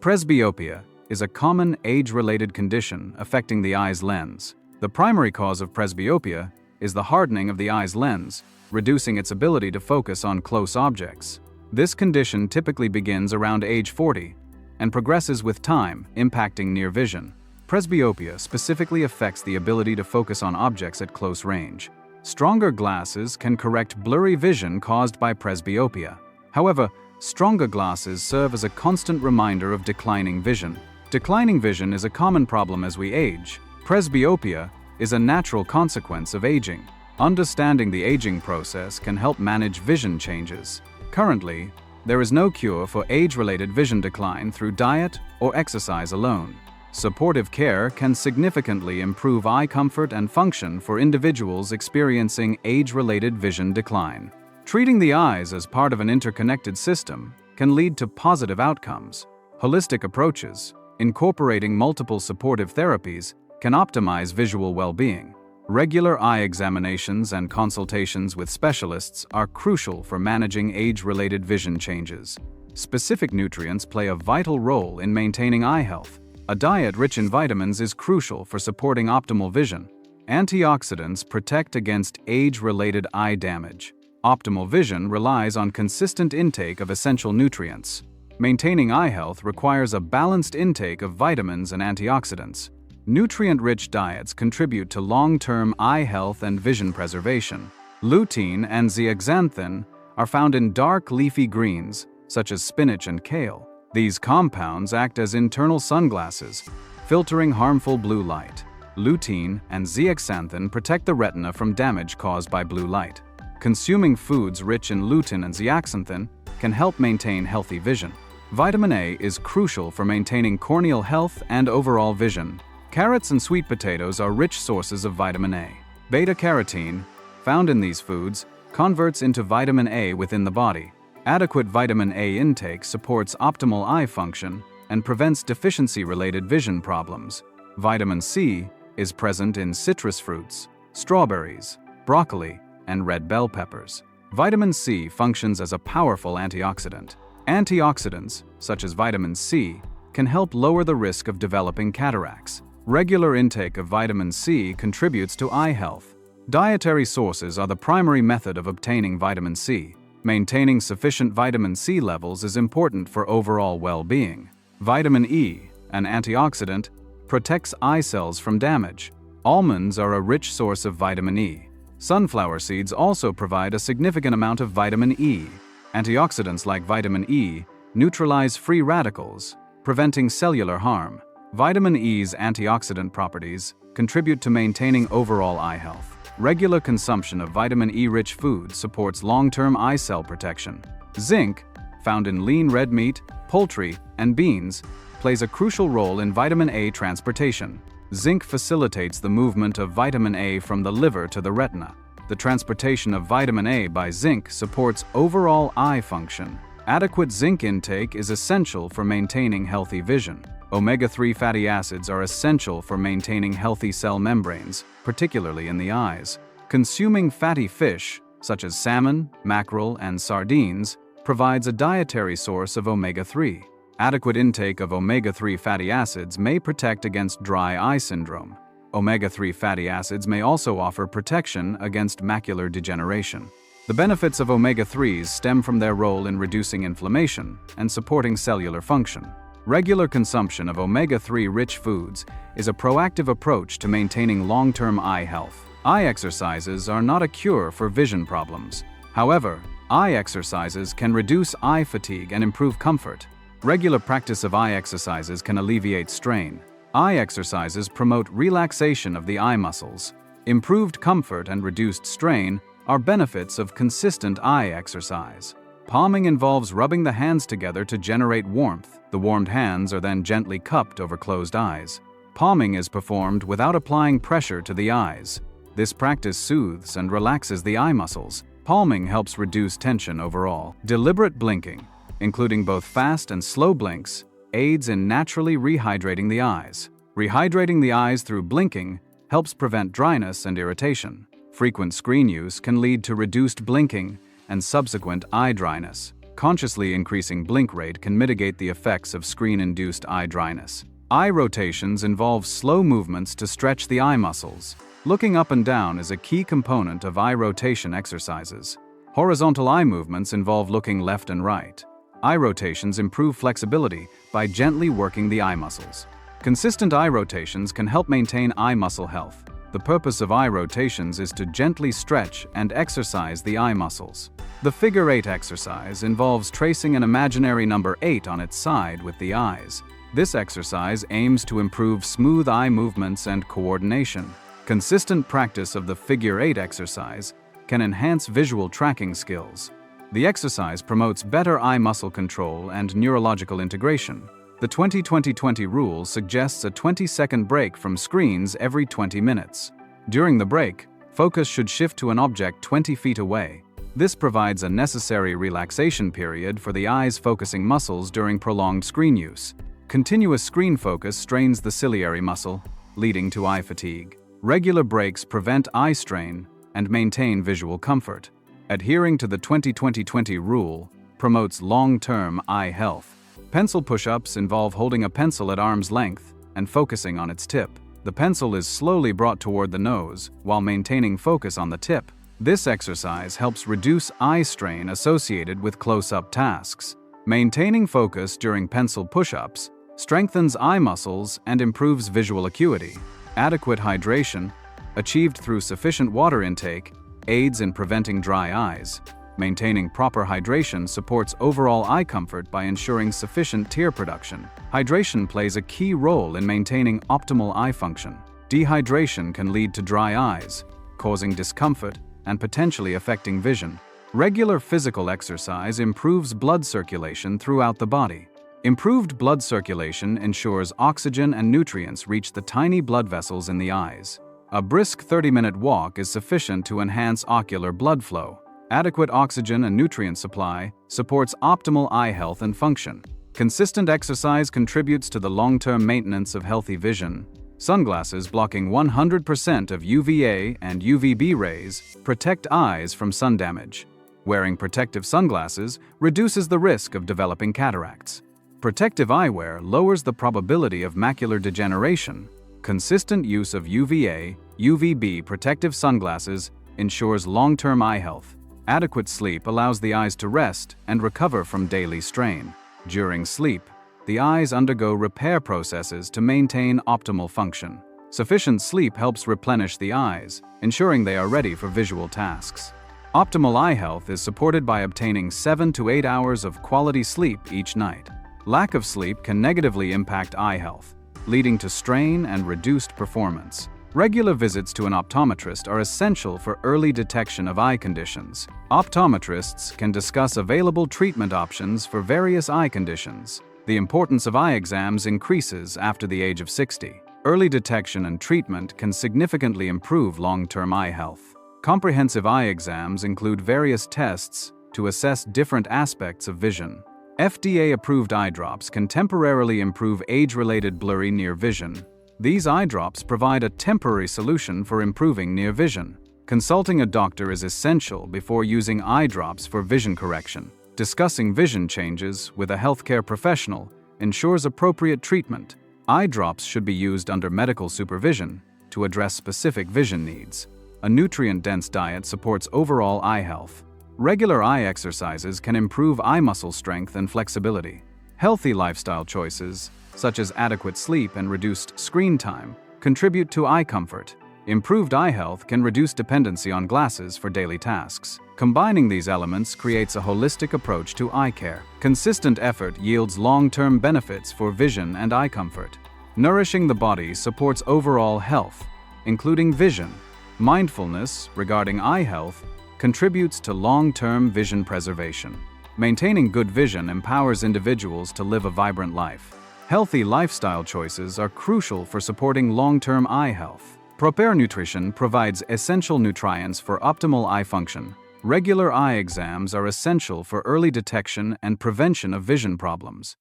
Presbyopia is a common age-related condition affecting the eye's lens. The primary cause of presbyopia is the hardening of the eye's lens, reducing its ability to focus on close objects. This condition typically begins around age 40 and progresses with time, impacting near vision. Presbyopia specifically affects the ability to focus on objects at close range. Stronger glasses can correct blurry vision caused by presbyopia. However, stronger glasses serve as a constant reminder of declining vision. Declining vision is a common problem as we age. Presbyopia is a natural consequence of aging. Understanding the aging process can help manage vision changes. Currently, there is no cure for age-related vision decline through diet or exercise alone. Supportive care can significantly improve eye comfort and function for individuals experiencing age-related vision decline. Treating the eyes as part of an interconnected system can lead to positive outcomes. Holistic approaches, incorporating multiple supportive therapies, can optimize visual well-being. Regular eye examinations and consultations with specialists are crucial for managing age-related vision changes. Specific nutrients play a vital role in maintaining eye health. A diet rich in vitamins is crucial for supporting optimal vision. Antioxidants protect against age-related eye damage. Optimal vision relies on consistent intake of essential nutrients. Maintaining eye health requires a balanced intake of vitamins and antioxidants. Nutrient-rich diets contribute to long-term eye health and vision preservation. Lutein and zeaxanthin are found in dark leafy greens, such as spinach and kale. These compounds act as internal sunglasses, filtering harmful blue light. Lutein and zeaxanthin protect the retina from damage caused by blue light. Consuming foods rich in lutein and zeaxanthin can help maintain healthy vision. Vitamin A is crucial for maintaining corneal health and overall vision. Carrots and sweet potatoes are rich sources of vitamin A. Beta-carotene, found in these foods, converts into vitamin A within the body. Adequate vitamin A intake supports optimal eye function and prevents deficiency-related vision problems. Vitamin C is present in citrus fruits, strawberries, broccoli, and red bell peppers. Vitamin C functions as a powerful antioxidant. Antioxidants, such as vitamin C, can help lower the risk of developing cataracts. Regular intake of vitamin C contributes to eye health. Dietary sources are the primary method of obtaining vitamin C. Maintaining sufficient vitamin C levels is important for overall well-being. Vitamin E, an antioxidant, protects eye cells from damage. Almonds are a rich source of vitamin E. Sunflower seeds also provide a significant amount of vitamin E. Antioxidants like vitamin E neutralize free radicals, preventing cellular harm. Vitamin E's antioxidant properties contribute to maintaining overall eye health. Regular consumption of vitamin E-rich foods supports long-term eye cell protection. Zinc, found in lean red meat, poultry, and beans, plays a crucial role in vitamin A transportation. Zinc facilitates the movement of vitamin A from the liver to the retina. The transportation of vitamin A by zinc supports overall eye function. Adequate zinc intake is essential for maintaining healthy vision. Omega-3 fatty acids are essential for maintaining healthy cell membranes, particularly in the eyes. Consuming fatty fish, such as salmon, mackerel, and sardines, provides a dietary source of omega-3. Adequate intake of omega-3 fatty acids may protect against dry eye syndrome. Omega-3 fatty acids may also offer protection against macular degeneration. The benefits of omega-3s stem from their role in reducing inflammation and supporting cellular function. Regular consumption of omega-3 rich foods is a proactive approach to maintaining long-term eye health. Eye exercises are not a cure for vision problems. However, eye exercises can reduce eye fatigue and improve comfort. Regular practice of eye exercises can alleviate strain. Eye exercises promote relaxation of the eye muscles. Improved comfort and reduced strain are benefits of consistent eye exercise. Palming involves rubbing the hands together to generate warmth. The warmed hands are then gently cupped over closed eyes. Palming is performed without applying pressure to the eyes. This practice soothes and relaxes the eye muscles. Palming helps reduce tension overall. Deliberate blinking, including both fast and slow blinks, aids in naturally rehydrating the eyes. Rehydrating the eyes through blinking helps prevent dryness and irritation. Frequent screen use can lead to reduced blinking and subsequent eye dryness. consciously increasing blink rate can mitigate the effects of screen-induced eye dryness. Eye rotations involve slow movements to stretch the eye muscles. Looking up and down is a key component of eye rotation exercises. Horizontal eye movements involve looking left and right. Eye rotations improve flexibility by gently working the eye muscles. Consistent eye rotations can help maintain eye muscle health. The purpose of eye rotations is to gently stretch and exercise the eye muscles. The figure 8 exercise involves tracing an imaginary number 8 on its side with the eyes. This exercise aims to improve smooth eye movements and coordination. Consistent practice of the figure 8 exercise can enhance visual tracking skills. The exercise promotes better eye muscle control and neurological integration. The 20-20-20 rule suggests a 20-second break from screens every 20 minutes. During the break, focus should shift to an object 20 feet away. This provides a necessary relaxation period for the eye's focusing muscles during prolonged screen use. Continuous screen focus strains the ciliary muscle, leading to eye fatigue. Regular breaks prevent eye strain and maintain visual comfort. Adhering to the 20-20-20 rule promotes long-term eye health. Pencil push-ups involve holding a pencil at arm's length and focusing on its tip. The pencil is slowly brought toward the nose while maintaining focus on the tip. This exercise helps reduce eye strain associated with close-up tasks. Maintaining focus during pencil push-ups strengthens eye muscles and improves visual acuity. Adequate hydration, achieved through sufficient water intake, aids in preventing dry eyes. Maintaining proper hydration supports overall eye comfort by ensuring sufficient tear production. Hydration plays a key role in maintaining optimal eye function. Dehydration can lead to dry eyes, causing discomfort and potentially affecting vision. Regular physical exercise improves blood circulation throughout the body. Improved blood circulation ensures oxygen and nutrients reach the tiny blood vessels in the eyes. A brisk 30-minute walk is sufficient to enhance ocular blood flow. Adequate oxygen and nutrient supply supports optimal eye health and function. Consistent exercise contributes to the long-term maintenance of healthy vision. Sunglasses blocking 100% of UVA and UVB rays protect eyes from sun damage. Wearing protective sunglasses reduces the risk of developing cataracts. Protective eyewear lowers the probability of macular degeneration. Consistent use of UVA, UVB protective sunglasses ensures long-term eye health. Adequate sleep allows the eyes to rest and recover from daily strain. During sleep, the eyes undergo repair processes to maintain optimal function. Sufficient sleep helps replenish the eyes, ensuring they are ready for visual tasks. Optimal eye health is supported by obtaining 7 to 8 hours of quality sleep each night. Lack of sleep can negatively impact eye health, leading to strain and reduced performance. Regular visits to an optometrist are essential for early detection of eye conditions. Optometrists can discuss available treatment options for various eye conditions. The importance of eye exams increases after the age of 60. Early detection and treatment can significantly improve long-term eye health. Comprehensive eye exams include various tests to assess different aspects of vision. FDA-approved eye drops can temporarily improve age-related blurry near vision. These eye drops provide a temporary solution for improving near vision. Consulting a doctor is essential before using eye drops for vision correction. Discussing vision changes with a healthcare professional ensures appropriate treatment. Eye drops should be used under medical supervision to address specific vision needs. A nutrient-dense diet supports overall eye health. Regular eye exercises can improve eye muscle strength and flexibility. Healthy lifestyle choices, such as adequate sleep and reduced screen time, contribute to eye comfort. Improved eye health can reduce dependency on glasses for daily tasks. Combining these elements creates a holistic approach to eye care. Consistent effort yields long-term benefits for vision and eye comfort. Nourishing the body supports overall health, including vision. Mindfulness regarding eye health contributes to long-term vision preservation. Maintaining good vision empowers individuals to live a vibrant life. Healthy lifestyle choices are crucial for supporting long-term eye health. Proper nutrition provides essential nutrients for optimal eye function. Regular eye exams are essential for early detection and prevention of vision problems.